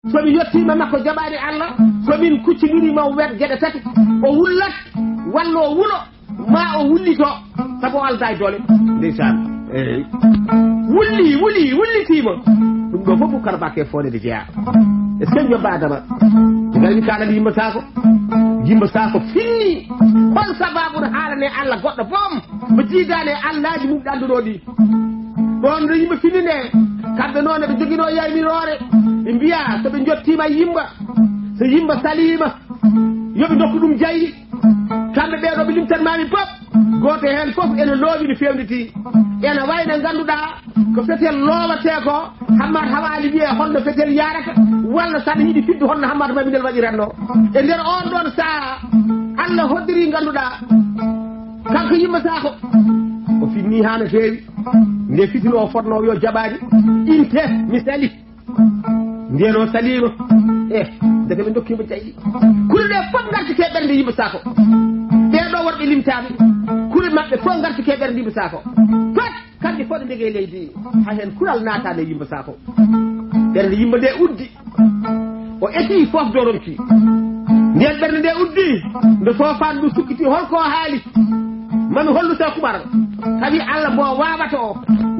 somi yettima makko jaɓani Allah somin kuccinirima o wet gueɗe tati o wullat walla o wuulo ma o wullito sabu o alda e doole ndeysan eyyi wullitima ɗum ɗo fof Boubacar Ba ke fodede jeeya est ce que jobba adama gari kalani yimba sako finni hol sababu haalane Allah goɗɗo boom mo jiidane Allahji mum ɗanduɗo ɗi ɗon ɗo yimɓe finnine kamɓe noon eɓe joguino yaymirore ɓe mbiya soɓe jottima yimba so yimba salima yoɓe dokku ɗum jayyi kamɓe ɓeɗo ɓe limtanmami pop goto hen foof ene loowi no fewnditi ene wayno ganduɗa ko fetel loowate ko Hammad hawali wiye holno fetel yarata walla saɗa yiiɗi fidde holno Hammad Maminel waɗiranno e nder on ɗon saaha Allah hoddiri ganduɗa kanko yimba sako o finni ha no feewi nde fitino o fotno yo jaɓani inte mi sali nden o salima daga ɓe dokkima jayyi kuli ɗe fof garti ke ɓernde yimba sako ɓeɗo worɓe limtami kuli maɓɓe fof garti ke ɓernde yimba sako pat kamɓe fof ɗe ndege leydi ha hen kulal natade yimba sako ɓernde yimba nde uddi o eti fof doronki nden ɓernde nde uddi nde fofani ɗum sukkiti holko haali mami hollu Seydou Oumar tawi Allah mo wawata o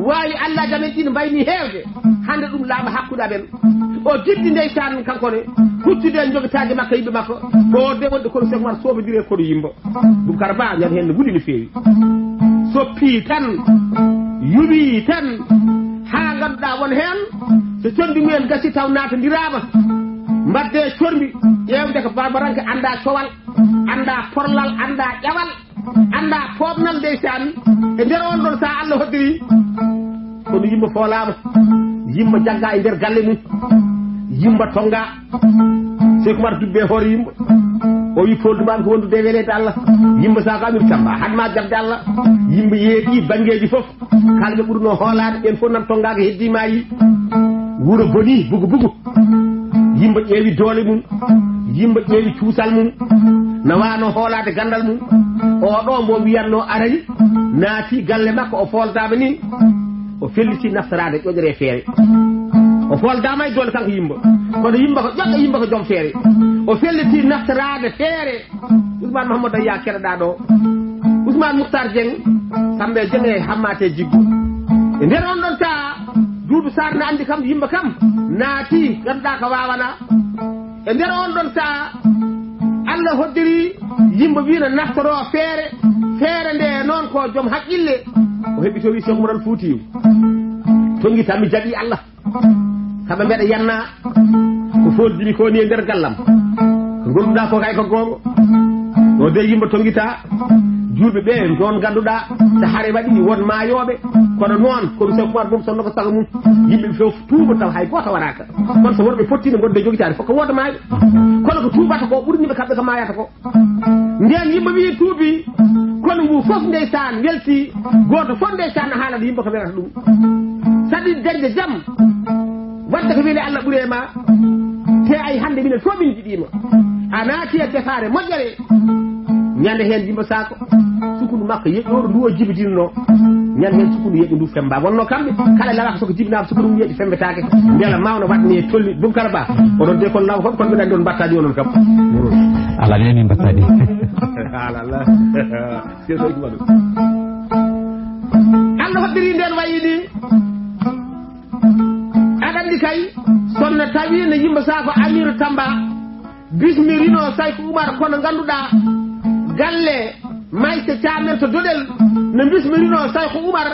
wawi Allah jamen ɗin mbayni hewde hande ɗum laaɓa hakkude amen o jiddi ndeysan kankone huccude jogotade makko yimɓe makko o de wonde kono Seydou Oumar sobodire kono yimba Boubacar Ba ñande hen no wuli no feewi soppi tan yuɓi tan ha ganduɗa won hen so condi mumen gasi taw natadirama mbadde cormi ƴewde ko barbaranke anda cowal anda porlal anda ƴawal anda pobnal ndeysan e nder on ɗon sa Allah hoddiri kono yimba foolama yimba jagga e nder galle mum yimba tonga Seydou Oumar dubbe hoore yimba o wi foldumami ko wondude welede Allah yimba sako amir tamba hadma jabde Allah yimba yeeɗi banggueji foof kalɓe ɓurno hoolade ɓen fof nan tongaga heddima yi wuuro boni bugu yimba ƴeewi doole mum yimba ƴeewi cuusal mum no wano hoolade gandal mum oɗo mo wiyanno arani naati galle makko o foldama ni o felliti naftarade ƴoƴere feere o foldama e doole kanko yimba kono yimba ko ƴoƴɗo yimba ko joom feere o felliti naftarade feere Ousmane Mahamadou Aya keɗoɗa ɗo Ousmane Moukhtar Dieng Sambe Dieng e Hammate Jiggo e nder on ɗon ta Doudou Sarr ne andi kam yimba kam naati ganduɗa ko wawana e nder on ɗon ta Allah hoddiri yimba wino naftoro feere nde noon ko joom haqqille o heɓi to wi Cheikh Oumar Foutiyou tongi tan mi jaɓi Allah kamɓe mbeɗa yanna ko foldimi ko ni e nder gallam ko gonduɗa ko kay ko gonga o de yimba tongita julɓe ɓe ɗon ganduɗa so haare waɗi won mayoɓe kono noon kono Cheikh Oumar boom sonno ko sago mum yimɓe fof tuuba taw hay goto waɗaka kono so worɓe pottino gonde jogitade fof ko woda maayo kono ko tuubata ko ɓurniɓe kamɓe ko mayata ko nden yimɓe wi tuubi kono ngu fof ndeysan welti goto fof ndeysan no haalata yimɓe ko welata ɗum saɗi dañde jaam wadde ko weeli Allah ɓuure ma te ay hande minen fof min jiɗima a naati e defare moƴƴere ñande hen yimba sako sukudu makko yeƴƴoɗo ndu o jibidinno ñande hen sukudu yeƴƴo ndu femba wonno kamɓe kala lawaka soko jibinama sukudu mum yeƴƴi fembetake beela mawno watni e tolli Boubacar Ba oɗon de kon law fof kono mbiɗa andi on mbattani onon kam ala nene min mbattani alallah Allah hoddiri nden wayi ni aɗa andi kay sonno tawi no yimba sako Amiru Tamba bismirino Seydou Oumar kono ganduɗa galle mayse camen to doɗel no bismirino Seydou Oumar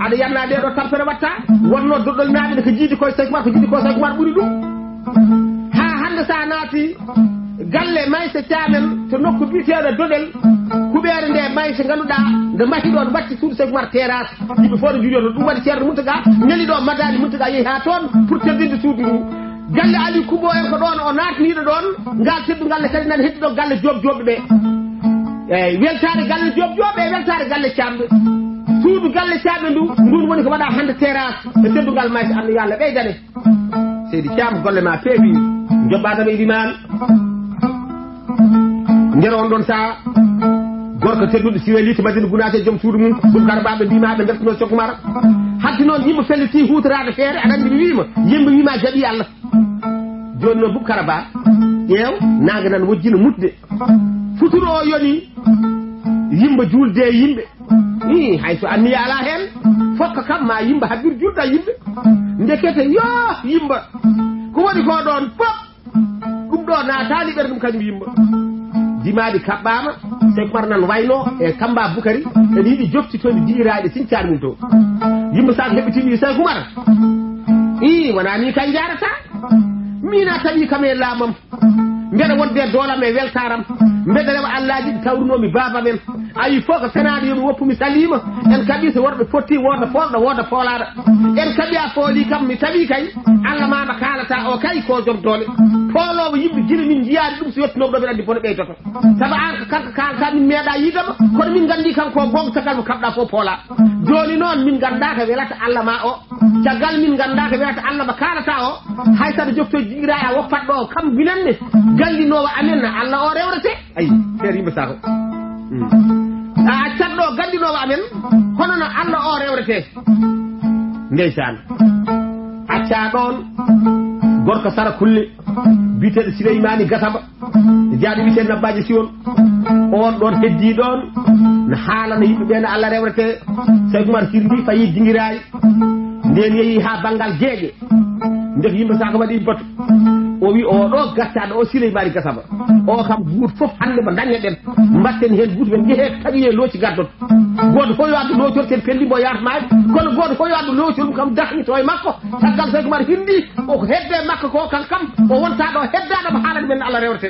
aɗa yanna ɗeɗo tampere watta wonno doɗol naɓe ko jiidi koye Seydou Oumar ko jiidi ko Seydou Oumar ɓuuri ɗum ha hande sa naati galle mayse camen to nokku biteɗo doɗel kuɓere nde mayse ganduɗa nde mahi ɗon watti suudu Seydou Oumar terrasse yimɓe fof no juuɗoto ɗum waɗi ceerno Mountaga ñali ɗo madani Mountaga yeehi ha toon pour teddinde suudu ndu galle Ali Kubo en ko ɗon o natniɗo ɗon ngal teddugalle kadi nani heddi ɗo galle joɓjoɓe ɓe eyyi weltare galle joɓjoɓe e weltare galle camɓe suudu galle camɓe ndu ndun woni ko waɗa hande terrasse e teddugal mayse andu yo Allah ɓeydane Seydi Thiam golle ma peewi joɓɓadama e limami nder on ɗon saha gorko tedduɗo siweliti Madina Gounaté joom suudu mum Boubacar Ba ɓe mbima ɓe bertino Cheikh Oumar hadde noon yimɓe felliti hutorade feere aɗa andi ɓe wima yimɓe wima jaaɓi Allah joni no Boubacara Ba ƴeew naga nan wojjino mudde futuro o yoni yimba julde yimɓe i hayso anniya ala hen fokka kam ma yimba habbir julda yimɓe ndekete yo yimba ko woni ko ɗon fof ɗum ɗo naatali ɓerde ɗum kañum yimba dimaɗi kaɓɓama Seck Oumar nan wayno e Kamba Boukary ene yiiɗi joftitoɗe diiraɗe sincani mum to yimba sako heɓitimi Seck Oumar i wona ni kay jarata mina tawi kam e laamam mbeɗa wonde doolam e weltaram mbeɗa rewa allaji ɗi tawrunomi baba men ayi fof ko senaɗo yomi woppumi salima en kaɓi so worɓe fotti woda polɗo woda polaɗo en kaɓi a fooli kam mi tawi kay Allah mama kalata o kay ko joom dole polowo yimɓe jini min jiyaani ɗum so yettinoɓe ɗo mbeɗa andi bone ɓeydoto saabu an ko kanko kalata min meeɗa yidama kono min gandi kam ko gontagal mo kaɓɗa fof poola joni noon min ganda ko welata Allah ma o caggal min ganda ko welata Allah ma kalata o hay saɗa joftoji jiɗira a woppat ɗo kam binanne gallinowo amen Allah o rewrete ayi feere yimɓe sako a catɗo gallinowo amen hono no Allah o rewrete ndeysan acca ɗon gorko Sara Kulle biteɗo Souleymani Gassama jaaɗo wiyete Nabbaji Siwon on ɗon heddi ɗon no haalano yimɓeɓe no Allah rewrete Seck Oumar Sirdi fayi dinguirayi nden yeehi ha banggal jeeƴe ndek yimɓe sako waɗi batu o wi o ɗo gattaɗo o Souleymani Gassama o kam buut fof hande mo dañeɗen mbatten hen buut men jeehe taƴi e looci gaddon goto fof yo addu loocorten pellimo yatmaji kono goto fof yo addu loocol ɗum kam dahmito e makko caggal Seck Oumar hindi o hedde makko ko kam o wonta ɗo heddaɗomo haalade men Allah rewrete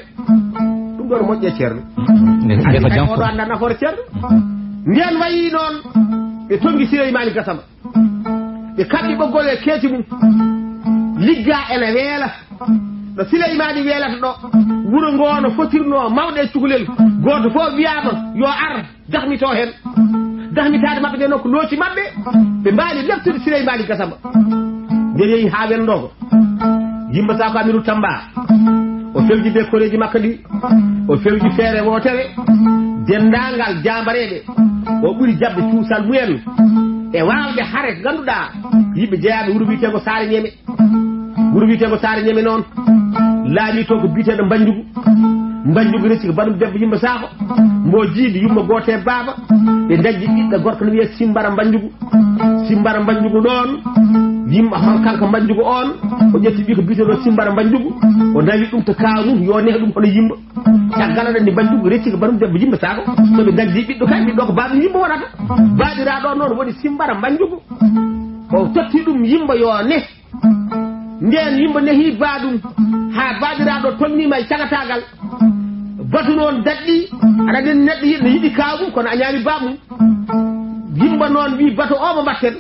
ɗum ɗo no moƴƴe ceerno oɗo anda nafoore ceerno nden wayi noon ɓe tongi Souleymani Gassama ɓe kaɓɓi ɓoggol e keeci mum ligga ene weela ɗo Souleymani weelata ɗo wuro ngo no fotirno mawɗe e cukalel goto fof wiyama yo ar dahmito hen dahmitade mabɓe ɗe noon ko looci mabɓe ɓe mbaali leftude Souleymani Gassama nde yeehi ha welndogo yimba sako Amirou Tamba o felji be koreji makko ɗi o felji feere wotere dendagal jambareɓe o ɓuuri jabde cuusal mumen e wawde haare ko ganduɗa yimɓe jeeyaɓe wuuro wiyetego Saare Ñeme wuuro wiyetego Saare Ñeme noon laami to ko biteɗo Mbanjugu recci ko baɗum debbo yimba sako mbo jiiɗi yumma goote baba ɓe dajji ɓiɗɗo gorko no wiye Simbara Mbanjugu ɗon yimɓe kanko Mbanjugu on o ƴetti ɓi ko biteɗo Simbara Mbanjugu o nawi ɗum to kaw mum yo nehe ɗum hono yimba caggal aɗa andi Mbanjugu recci ko baɗum debbo yimba sako soɓe dajji ɓiɗɗo kay ɓiɗɗo ko baɗum yimba wonata baɗiraɗo noon woni Simbara Mbanjugu o totti ɗum yimba yo ne nden yimba nehi baɗum ha baɗiraɗo tonnima e cagatagal batu noon daɗɗi aɗa nden neɗɗo yiɗno yiɗi kawmum kono a ñaami bamum yimba noon wi batu o mo mbatten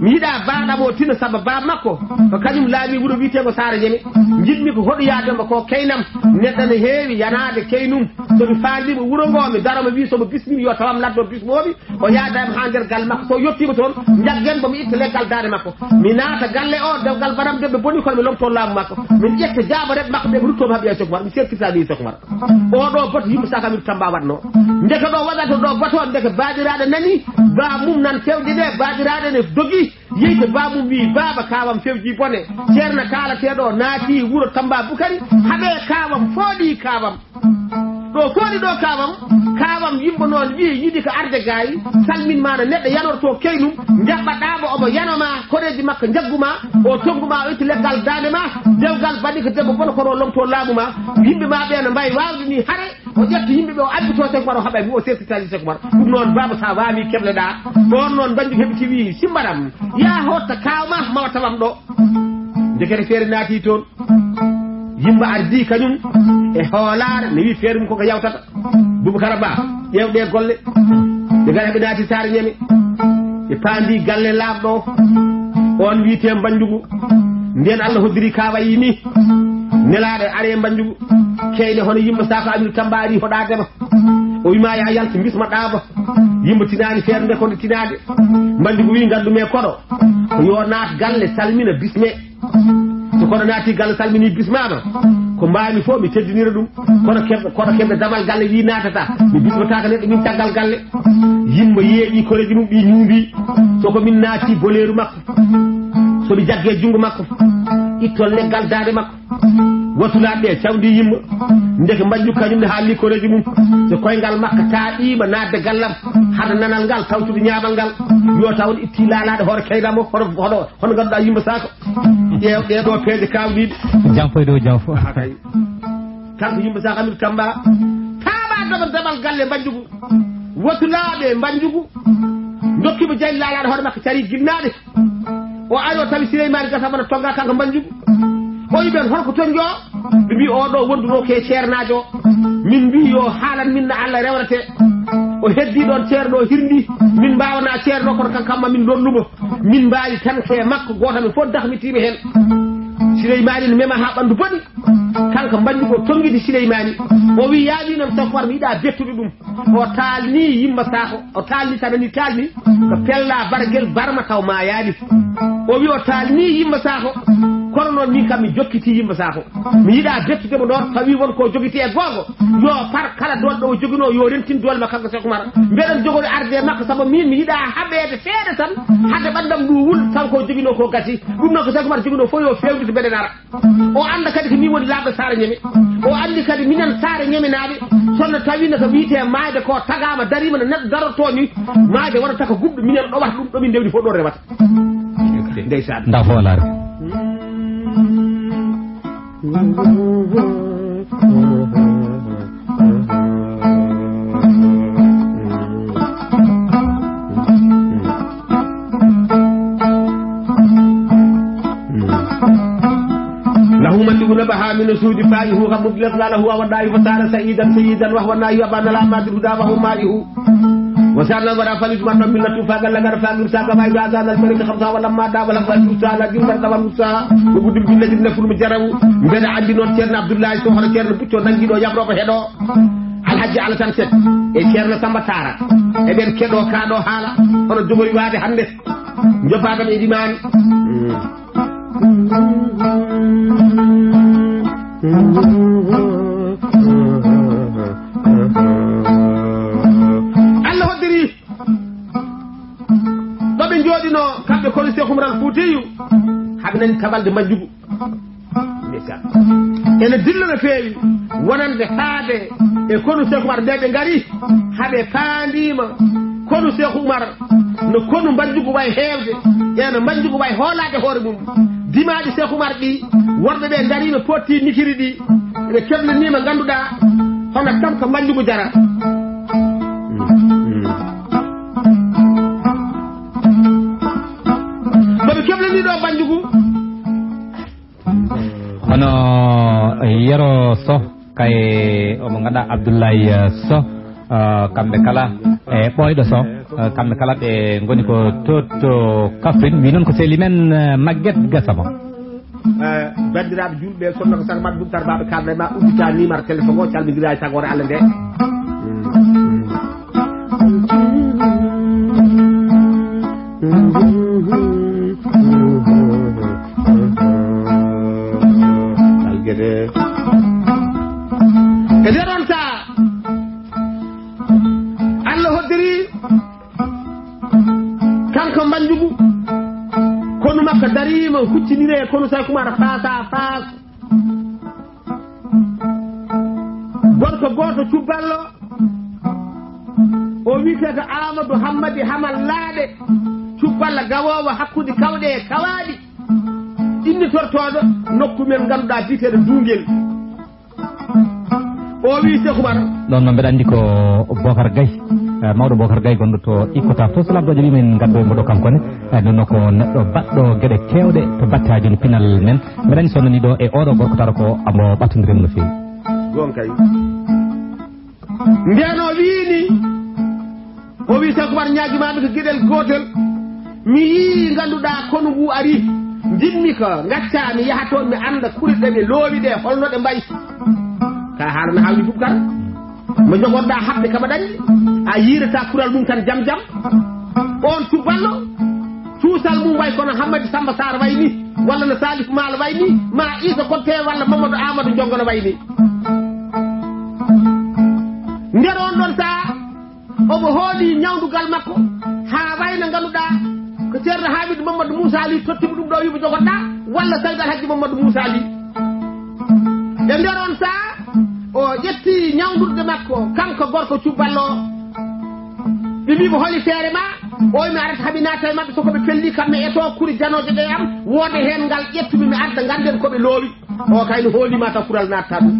mi yiɗa baɗamo tino saabu ba makko ko kañum laami wuuro wiyetego Saare Ñeme jiɗmi ko hoɗo yadema ko keynam neɗɗo ne heewi yanade keynum somi fandimo wuuro ngo mi daroma wi somo bismimi yo tawam laddo bismomi o yaadama ha nder galle makko so yettima toon jaggen bomi itta leggal dade makko mi naata galle o dewgal baɗam debbe boni kono mi lomto laamu makko min ƴetta jabareɓe makko ɓe mi ruttomo haɓiya Seck Oumar mi serkitani Seck Oumar oɗo batu yimɓe saka Amirou Tamba watno ndeke ɗo waɗata ɗo bato ndeke baɗiraɗo nani ba mum nan fewde ɗe baɗiraɗe ne dogi yeyde bamum wi baba kawam fewji bone ceerno kalateɗo naati wuuro Tamba Boukary haɓe kawam fooɗi kawam ɗo fooɗi ɗo kawam yimɓe noon wi yiɗi ko arde gayi salminma no neɗɗo yanorto keynum jaɓɓaɗamo omo yanoma koreji makko jagguma o togguma o itti leggal dande ma dewgal baɗi ko debbo bono kono lomto laamu ma yimɓe ma ɓe no mbawi wawde ni haare o ƴetta yimɓeɓe o abbito Seck Oumar o haɓa wi o sertitali Seck Oumar ɗum noon baba sa wawi kebleɗa ɗon noon Mbanjugu heɓiti wi Simbaram ya hotta kawma mawa tawam ɗo dekete feere naati toon yimba ardi kañum e hoolare ne wi feere mum koko yawtata Boubacara Ba ƴewɗe golle ɓe gara ɓe naati Saare Ñeme ɓe paandi galle laaɓɗo on wiyete Mbanjugu nden Allah hoddiri kawayi ni nelaɗo are Mbanjugu keyne hono yimɓe sako Amirou Tamba ari hoɗadema o wima ya yalta bisma ɗaba yimɓe tinani feere nde konde tinade Mbanjugu wi gandume koɗo ko yo naat galle salmina bisme so kono naati galle salmini bismama ko mbami fof mi teddinira ɗum kono keɓe damal galle wi natata mi bismotaka neɗɗo min caggal galle yimɓe yeeƴi koreji mum ɗi ñuubi soko min naati boleru makko somi jagge junggo makko itton leggal dade makko watulaɓe cawdi yimɓe ndeke mbajju kañum ne haalli koreji mum so koyngal makka taaɗima nadde gallam hada nanal ngal tawtude ñaamal ngal yo taw itti laalaɗe hoore kaydamo hono ganduɗa yimɓe sako ƴeew ɗeɗo peeje kawɗiɗe janfoy dow janfo kay kanko yimɓe sako amir tamba taɓa dogon deɓal galle mbajjugu watulaɓe mbajjugu dokkiɓe jayi laalaɗe hoore makko cari jinnaɗe o ari o tawi Souleymane Gassa bana tonga kanko mbajjugu o yiɓen holko toon jo ɓe mbi oɗo wonduno ke ceernajo min mbi yo haalan minna Allah rewrete o heddi ɗon ceerno hirndi min mbawana ceerno kono kankamma min lonnumo min mbawi tan ke makko goto min fof dahmitiɓe hen Souleymane ne mema ha ɓandu boɗi kanko mbajjugo tonguide Souleymane o wi yaaɓinam safar mi yiɗa bettude ɗum o taalni yimma sako o taalni tan ni taalni ko pella barguel barma taw ma yaali o wi o taalni yimma sako kono noon min kam mi jokkiti yimɓe sako mi yiɗa bettudemo ɗon tawi won ko jogiti e gongo yo par kala dolɗo o jogino yo rentin dolma kanko Cheikh Oumar mbeɗen jogori arde e makko saabu min mi yiɗa haɓede seeɗa tan hade ɓandam ɗum wul kanko jogino ko gasi ɗum noon ko Cheikh Oumar jogino fof yo fewdito mbeɗen ara o anda kadi ko min woni laaɓɗo saare ñeme o andi kadi minen saare ñemenaɓe sonno tawino ko wiite maayde ko tagama darima no neɗɗo daroto ni maayde waɗata ko gubɗo minen ɗowata ɗum ɗomin ndewdi fof ɗo rewata ndeysan nda fo laare له من يقول بها من سود فائه ومبلغ له والناي فصار سيدا وهو الناي أبان لا ما تهدى وهو مائه وسألنا ورا فلج من من لطفا قال لك رفاق رساق ما يجازى الملك خمسة ولما داب لفظ رسالة جمع داب رسالة وقدم بالله جل فل مجرم من عندي نور شيرنا عبد الله سوهر شيرنا بيتو نجيدو يبرو بهدو الحج على سنسد شيرنا سمبتارا eden kedo kaado hala hono jogori waade hande jofaadam e dimani Allah hoddiri do be jodino kambe ko Cheikh Oumar Foutiyou habnan kabalde majjugo neka ene dillana feewi wonande haade e kono Cheikh Oumar de ngari habe paandima kono Cheikh Oumar no kono majjugo way heewde ene majjugo way hoolaade hoore mum dimaadi Cheikh Oumar ɗi worɓe ɓe darima potti nikiri ɗi ɓe keblanima ganduɗa hono kam ko majjugo jara soɓe keblaniɗo banjugu hono yero so kay omo ganduɗa Abdoulaye So kamɓe kala e ɓoyɗo So kamɓe kala ɓe goni ko to Kaffrine wi noon ko sehli men Maguette Gassama bandiraɓe julɓe sonno ko sago mbaɗa ɗum tar mbaɓe kalda ma uddita numéro téléphone o calmidira e tagore Allah nde alguede e ndeɗon sa Allah hoddiri kanko mbanjugu kono makka darima huccinire kono Cheikh Oumar faasa faas gorko goto cubballo o wiitete Amadou Hammadi Hamal Laaɗe cubballa gawowo hakkude kawɗe e kawaɗi innitortoɗo nokku men ganduɗa biteɗo Dungel o wi Cheikh Oumar ɗon noon mbeɗa andi ko Bocar Gaye mawɗo Bocar Gaye gonɗo to Icota to so labɗo jaɓi men gaddo e moɗo kankone nonno ko neɗɗo baɗɗo gueɗe kewɗe to battaji no pinal men mbeɗa andi so nani ɗo e oɗo gorko tara ko amo ɓattodiren no fewi gon kay ndeno wiini o wi Cheikh Oumar ñaguimaɓe ko gueɗel gotel mi yii ganduɗa kono ngu ari jinmi ko gacca mi yaha toon mi anda kurɗe ɓe loowi ɗe holno ɗe mbayi ka haalano hawli Boubacar mo jogorɗa haɓɓe kama ɗañi a yirata kural mum tan jam jam on cuballo cuusal mum way kono Hammadi Samba Sarr way ni walla no Salif Maal way ni ma Issa Konté walla Mamadou Amadou Jongono way ni nder on ɗon saa omo hooli ñawdugal makko ha wayno ganduɗa ko ceerno Hamidou Mamadou Moussa Ali tottimo ɗum ɗo wimo jogoɗɗa walla Saydou Alhaji Mamadou Moussa Ali e nder on saa o ƴetti ñawdurde makko kanko gorko cubballo ɓe mbimo holi feere ma o mi arata haɓe naata e maɓɓe soko ɓe pelli kamɓe eto kuri janoje ɗe am wonde heen ngal ƴettumi mi arda ganden koɓe loowi o kayno hoolima taw kural natta ɗum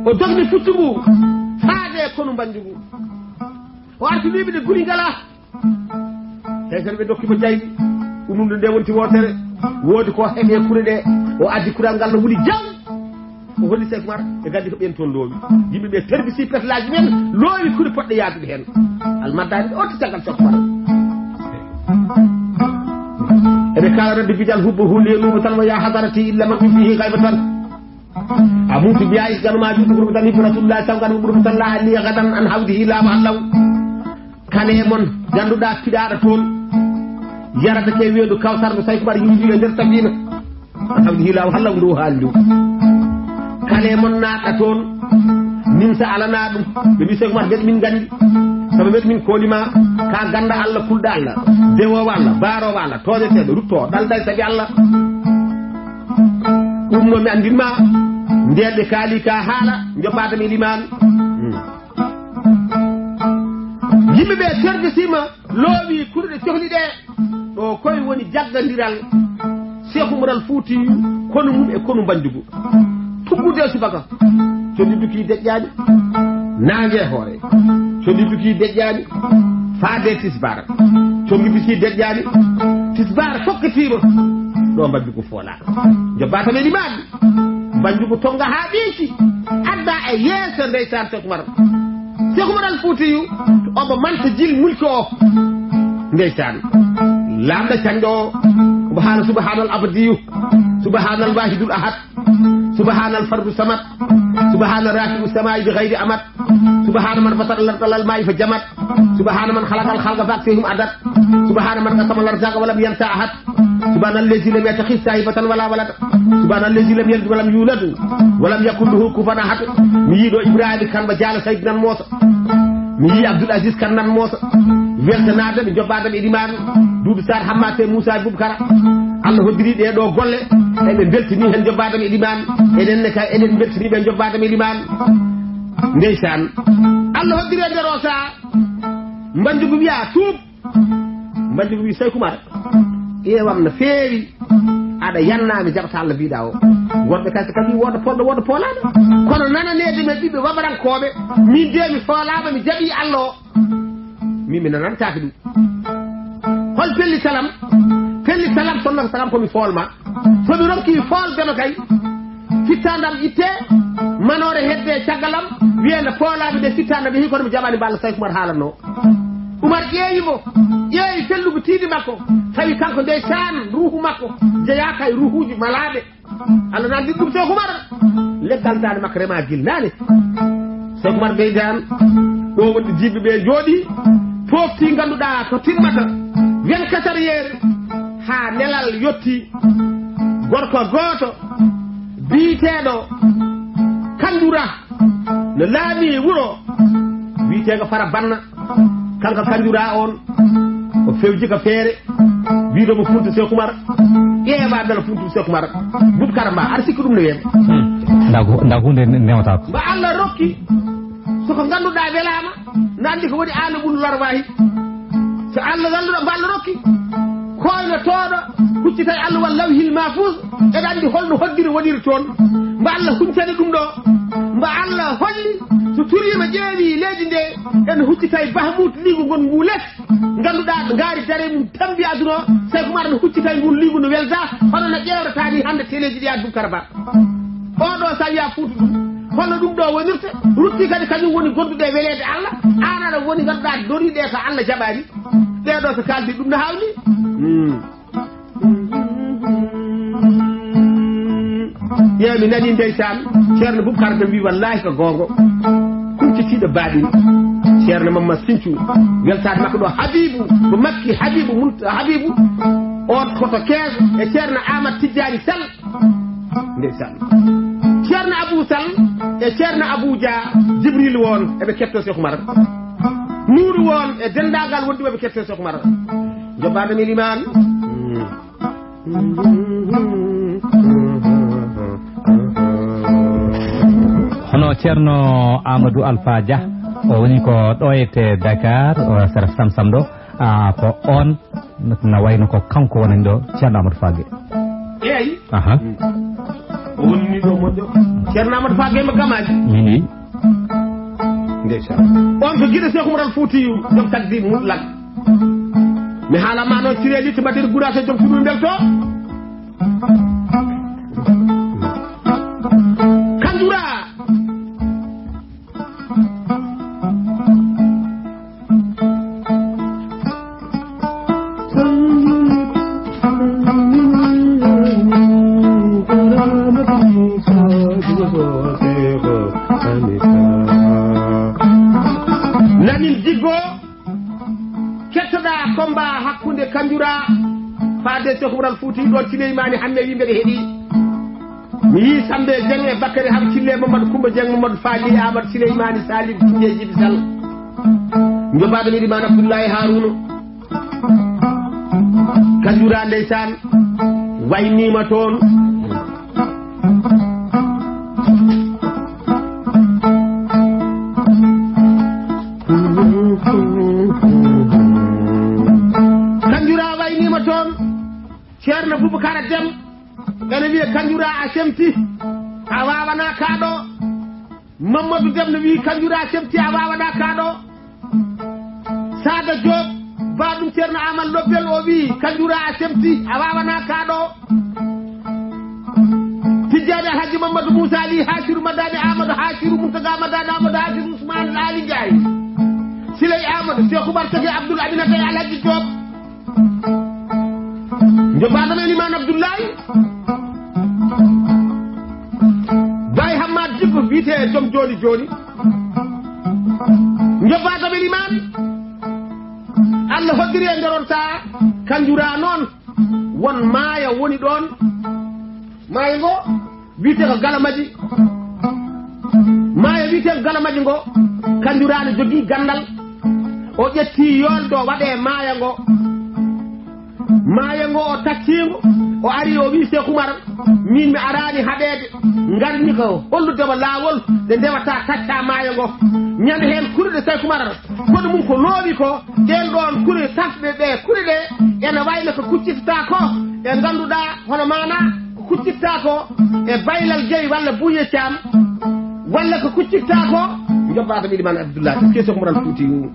o dogni fuccu ngu faade konu mbanju ngu o arti wiɓe guri ngala taysere ɓe dokkimo jayɗi umumde nde wonti wotere woodi ko heɓe kure ɗe o addi kural ngal no wuli jaw o holli Seck Oumar e gaddi ko ɓen toon loowi yimɓe ɓe terbisi petelaji men loowi kuri poɗɗe yaadude heen almaddani ɗe otti caggal Seck Oumar eɓe kala rabbi bijal hubbo hulyenumo tan wa ya hadarati illa man fihi gayba tan a mutu biya isganuma juutu ɓurɓe tan hibbo rasulullahi saw gani ɓurɓe tan laa liya gadan an hawdihi laama allaw kane mon ganduɗa piɗaɗa toon yarata ke weedu kawsar no Seck Oumar yiidi e nder sabina an hawdihi laama allaw ndu haali ndu kane mon naatɗa toon min sa alana ɗum ɓe mbi Seck Oumar ɓeɗ min gandi sabu ɓeɗ min kolima ka ganda Allah kulɗo Allah dewowo Allah barowo Allah toñeteɗo rutto ɗaldal sabi Allah ɗum noon mi andinma ndeɗe kaali ka haala joɓɓadam e liman yimɓeɓe terdisima loowi kurɗe cohli ɗe ɗo koye woni jaggadiral Cheikh Oumar Fouti kono mum e kono banjugu tuggude subaka condi duki deƴƴaani nangue hoore condi duki deƴƴaani faade tisbar condi duki deƴƴaani tisbar fokkatima ɗo banjugu foola joɓɓatame limaɗi banjugu tonga ha ɓiiki adda e yeeso ndeysan Cheikh Oumar Foutiyu omo manta jil mulki o ndeysan lamɗo canɗo o omo haala subhanal abadiyu subhanal wahidul ahad subhanal fardu samad subhana rafi'u samai bi ghayri amad subhana man fatara al-ardha al-ma'i fa jamat subhana man khalaqa al-khalqa fa aktihum adad subhana man qasama al-arzaqa wa lam yansa ahad subhana allazi lam yattakhidh sahibatan wala walad subhana allazi lam yalid wa lam yulad wa lam yakul lahu kufuwan ahad mi yiɗo Ibrahima kan ba jaala sayyidina Musa mi yi Abdoul Aziz kan nan Musa weltanade ɓe joɓɓade ɓe ɗiman duuɓi sar hammate Moussa Boubkara Allah hoddiri ɗe ɗo golle eɓe beltini hen joɓɓade ɓe ɗiman eɗenne kay eɗen beltini ɓe joɓɓade ɓe ɗiman ndeysan Allah hoddiri e nder o saha mbanjugu wiya tuub mbanjugu wi Seck Oumar ƴewam no feewi aɗa yannami jaɓata Allah mbiɗa o wonɓe kay so kadi woda polɗo woda poolaɗo kono nananede men ɓiɓɓe wabarankoɓe min de mi foolaɓe mi jaɓi Allah o min mi nanantaki ɗum hol pelli salam sonno salam komi foolma somi ronki fooldema kay fittandam itte manore hedde caggalam wiyende poolaɓe ɗe fittandam yehi kono mi jaɓani mballo Seck Oumar haalanno Oumar ƴeewimo ƴeewi fellugo tiidi makko tawi kanko ndeysan ruhu makko jeyaka e ruhuji malaɓe Allah nan ɗum Seck Oumar leggal dane makko rema gilnani Seck Oumar ɓeydan ɗo wonde jiɓɓe ɓe jooɗi pofti ganduɗa ko timmata 24 heures ha nelal yetti gorko goto biiteɗo Kandura no laami wuro wiitego Fara Banna kanko Kandura on o fewji ko feere wiiɗomo Fouta Seck Oumar ƴeewa beela Fouta Seck Oumar Boubkara mba aɗa sikki ɗum no weema nda hunde newtako mba Allah rokki soko ganduɗa welama nandi ko woni Allah ɓullo larwahi so Allah ganduɗa mba Allah rokki koyno tooɗo huccitay Allah wal lawhil mahfuz eɗa andi holno hoddiri woniri toon mba Allah huncani ɗum ɗo mba Allah holli so turima ƴeewi leydi nde en huccitay Bahmout ligu gon ngu les ganduɗa gaari dare mum tambi aduna Seck Oumar no huccitay ngun ligu no welta hono no ƴewretani hande téléji ɗi a Boubkara Ba oɗo sa wiya Fouta ɗum hono ɗum ɗo wonirte rutti kadi kañum woni gonduɗe welede Allah an aɗa woni ganduɗa doriɗe ko Allah jaɓani ɗeɗo so kaldi ɗum no hawni yewi mi nani ndeysan ceerno Boubkara ɓe mbi wallahi ko gonga huccitiɗo baɗini ceerno Mamadou Sinthiou weltade makko ɗo Habibou ko makki Habibou on koto 15 e ceerno Amadou Tidiani Sall ndeysan ceerno Abou Sall e ceerno Abou Dia Djibril won eɓe ketto Seck Oumar Nouru won e dendagal wonɗuɓe ɓe ketto Seck Oumar joɓɓadami liman hono ceerno Amadou Alpha Dia o woni ko ɗo ete Dakar o sara Samsam ɗo ko on na wayno ko kanko wonani ɗo ceerno Amadou Fage eyi aha o woni ɗo moƴƴo ceerno Amadou Fage mo gamaji mini ndeysan on ko guiɗo Cheikh Oumar Foutiyou joom tagdi mutlak mi haalama noon Ciré Litti Madina Gouras joom fuɗum belto Kanjura Lamin Jiggo kettoɗa combat hakkunde Kanjura faade Cheikh Oumar Foutiyou ɗo Souleymani hande yimɓe ɓe heeɗi mi yi Sambe Dieng e Bakary Ham Cille Mamadou Coumba Dieng Mamadou Fali Amadou Souleymani Salif Tinde Djibi Sall jobaɗo mi ɗiman Abdoulaye Harouna Kanjura ndeysan waynima toon Kanjura waynima toon ceerno Boubacara Deme ene wiya Kanjura a semti a wawana kaɗo Mamadou Deme ne wi Kanjura a semti a wawana kaɗo Sada Diop baɗum ceerno Amadou Lobbel o wi Kanjura a semti a wawana kaɗo Tijjani Hadji Mamadou Moussa Ali Hasiru Madani Amadou Hasiru Mountaga Madani Amadou Hasiru Ousmane Ali Ndiaye Siley Amadou Cheikh Oumar Tagi Abdoul Aminata Alhaji Diop jobaɗo men Imam Abdoulaye Baye Hammad Djiggo wiyete joom joni joni jobaɗo men Imam Allah hoddiri e nder on saha Kanjura noon won maayo woni ɗon maayo ngo wiyete ko Galamaji maayo wiyete ko Galamaji ngo Kanjura ne jogui gandal o ƴetti yoldo waɗe maayo ngo maayo ngo o taccimo o ari o wi Cheikh Oumar min mi arani haɗede garni ko holludema lawol nde ndewata tacca maayo ngo ñande hen kurɗe Cheikh Oumar kono mum ko loowi ko ɗen ɗon kuri tasɓe ɓe kuri ɗe ene wayno ko kuccitata ko e ganduɗa hono mana ko kuccitta ko e baylal jeeyi walla Bouye Thiam walla ko kuccitta ko jobbaɗo ɓiɗi man Abdoulaye est ce que Cheikh Oumar Foutiyou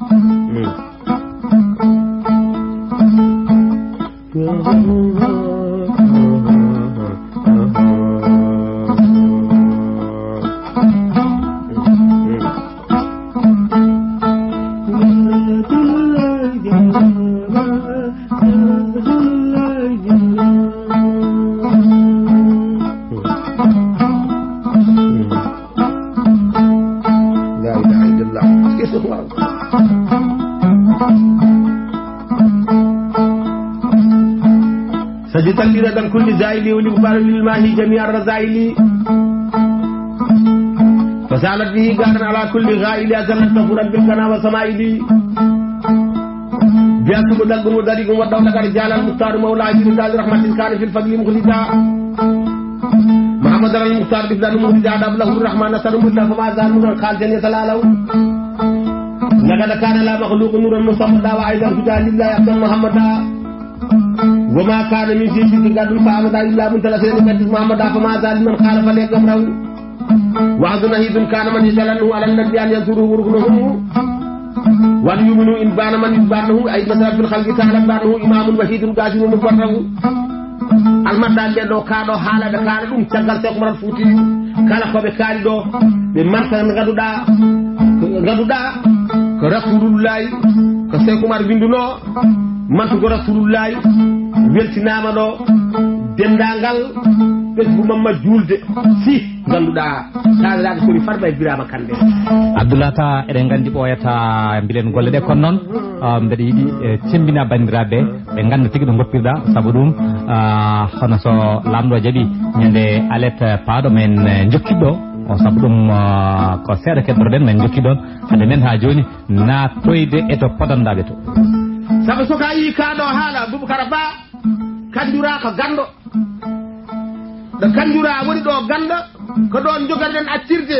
سجتلنا كل زائلي ولغبار للماهي جميع الرزائلي فسالت به قارن على كل غائل أزلت نفورا بالكنا وسمائلي بيأتوا بدلقم ودريقم والدولة رجال المختار مولا عجل داز رحمة كان في الفضل مخلصا محمد المختار بفلان مخلصا داب له الرحمن نصر مدلا فما زال نورا خالدين يتلالو لقد كان لا مخلوق نورا مصمدا وعيدا هدى لله أفضل محمدا وما كان من شيء قد فعمد إلا من 30 مجلس محمد فما زال من خالف لك أمره وعد نهيد كان من يتلنه على النبي أن يزوره ورغنه وليؤمنوا إن بان من يبانه أي مثلا في الخلق تعالى بانه إمام وحيد قاسم مفرغ المدان لو كانوا حالا بكانوا تشغل Cheikh Oumar Foutiyou kala ko be kaali do be marta gaduda ko rasulullahi ko Cheikh Oumar binduno mantugo rasulullahi weltinama ɗo dendagal ɓesgu mamma julde si ganduɗa kaliraɗo koni farba e birama kande Abdoulaye ta eɗen gandi ɓoyata mbiɗen golle ɗe kono noon mbeɗa yiiɗi timbina bandiraɓe ɓe ganda tigui ɗo goppirɗa saabu ɗum hono so lamɗo jaaɓi ñande alet paaɗo men jokkiɗo o saabu ɗum ko seeɗa keɗɗoroɗen men jokkiɗon hande men ha joni natoyde e to podanɗaɓe to sabu soka yi kaɗo haala Boubacara Ba Kanjura ko gando ɗo Kanjura woni ɗo ganda ko ɗon jogarɗen accirde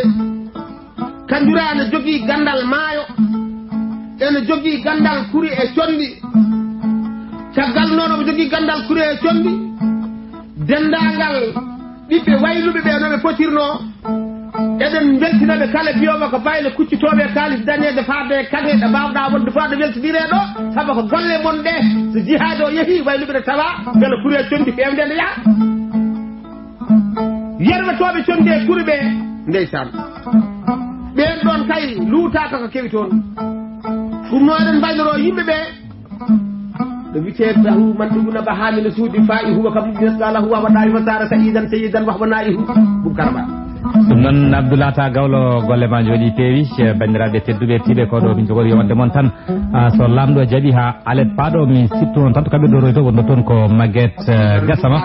kanjura ene jogii gandal maayo ene jogii gandal kuri e condi caggal noon omo jogii gandal kuri e condi dendaangal ɓiɓɓe wayluɓe ɓe no ɓe potirnoo eɗen weltinaɓe kala biyowo ko bayle kuccitoɓe kalis dañede faade kane ɗe mbawɗa wonde fo ɗe weltidire ɗo saabu ko golle mon ɗe so jihaade o yeehi wayluɓe ɗe tawa beele kuri e condi fewde nde yaha yerwetoɓe condi e kuri ɓe ndeysan ɓen ɗon kay luutaka ko kewi toon ɗum no eɗen mbaynoro yimɓe ɓe ɗo wiyete lahu man ɗuguna ba hamina suudi fa'i huwa kam nesɗala huwa waɗawi wasara sa'idan seyidan wahwanayihu ɗum karama ɗum noon Abdoulaye Ta Gawlo golle ma jooɗi peewi bandiraɓe tedduɓe tiiɗe ko ɗo min jogori yowande moon tan so lamɗo jaaɓi ha alet paaɗo mi sittu on tan to kamɓe ɗoroy to wonno toon ko Maguette Gassama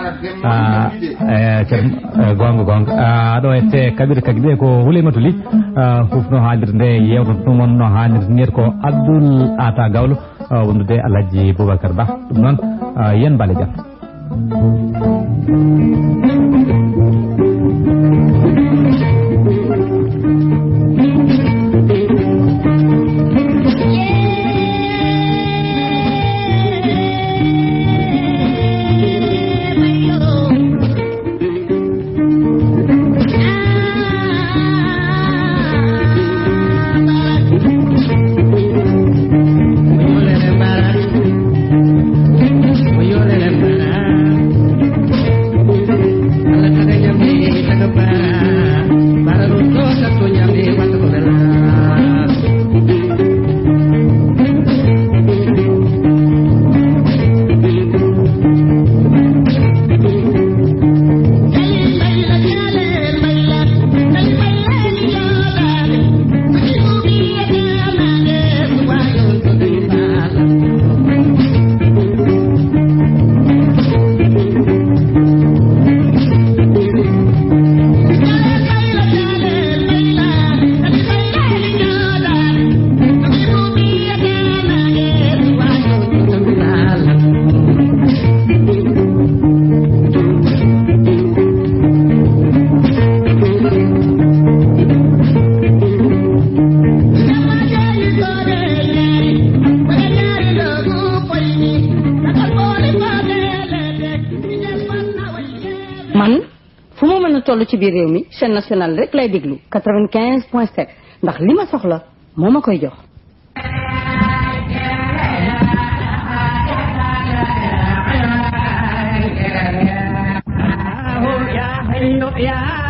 gonga ɗo ette kaɓir kagiɗe ko Houlaymatou Ly hufno haalirde nde yewno ɗumon no haalirde ndeer ko Abdoulaye Ta Gawlo wondude Alhaji Boubacar Ba ɗum noon yen mbale jam ci biir réew mi chaîne nationale rek lay déglu 95.7 ndax li ma soxla moo ma koy jox. ya